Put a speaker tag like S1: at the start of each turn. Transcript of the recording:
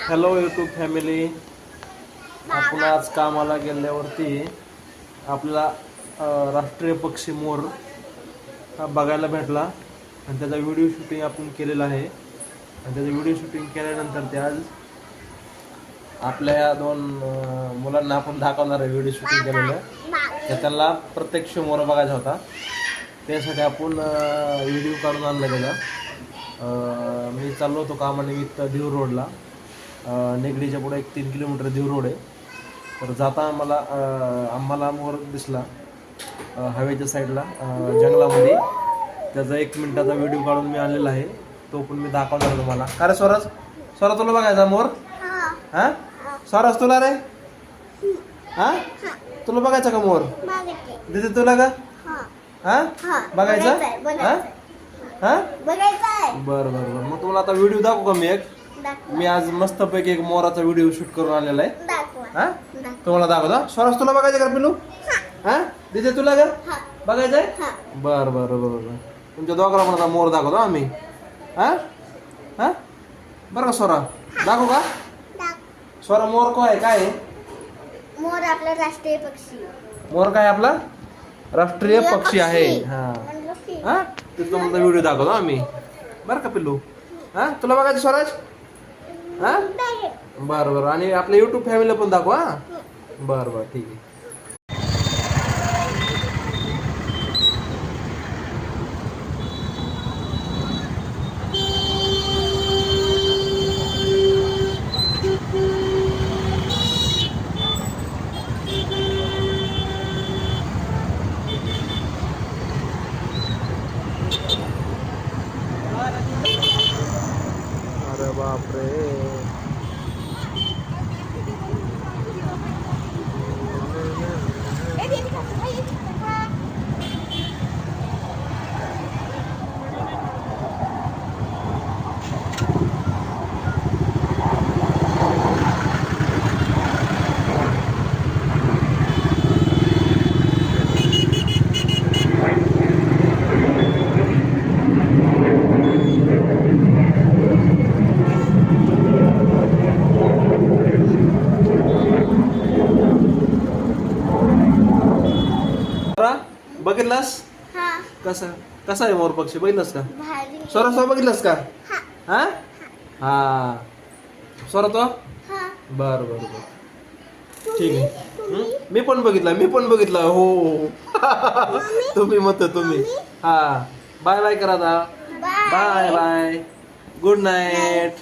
S1: Hello YouTube family. आपण आज कामाला गेल्यावरती आपला राष्ट्रीय पक्षी मोर हा बघायला भेटला आणि त्याचा व्हिडिओ शूटिंग आपण केलेला आहे. आणि त्याचं व्हिडिओ शूटिंग केल्यानंतर ते आज आपल्या या दोन मुलांना आपण दाखवणार आहे. व्हिडिओ शूटिंग केलेलं तर त्यांना प्रत्यक्ष मोर बघायचा होता, त्यासाठी आपण व्हिडिओ काढून आणला गेला. मी चाललो होतो कामानिमित्त देऊर रोडला. नेगडीच्या पुढे 3 किलोमीटर देऊर रोड आहे. तर जाता आम्हाला मोर दिसला हवेच्या साईडला जंगलामध्ये. त्याचा 1 मिनिटाचा व्हिडिओ काढून मी आणलेला आहे, तो पण मी दाखवणार तुम्हाला. अरे स्वराज तुला बघायचा मोर? हा स्वराज तुला रे? हा तुला बघायचा का मोर? दिदी तुला का? हा बघायचा? हा बरं बरं बरं. मग तुम्हाला आता व्हिडिओ दाखवू का मी आज मस्तपैकी एक मोराचा व्हिडिओ शूट करून आलेला आहे. हा तुम्हाला दाखवता. स्वराज तुला बघायचं का पिलू? हा दिदी तुला का बघायचंय? बरं बरं बरं. तुमच्या दोघांना पण आता मोर दाखवतो आम्ही. हा हा बरं का स्वरा? दाखवू का स्वरा? मोर काय आहे?
S2: मोर आपला राष्ट्रीय पक्षी.
S1: मोर काय आपला राष्ट्रीय पक्षी आहे. हा हा ते तुम्हाला व्हिडिओ दाखवतो आम्ही, बरं का पिल्लू? हा तुला बघायचं स्वराज? हा बरं बरं. आणि आपल्या युट्यूब फॅमिलीला पण दाखवा. बरं बरं ठीक आहे. अरे बापरे. बघितलास कसा आहे मोर पक्षी? बघितलास का स्वरा? बघितलास का? हा हा स्वरा तो? बर बर बर ठीक आहे. मी पण बघितला हो. तुम्ही हा बाय बाय करा आता. Bye bye. Good night.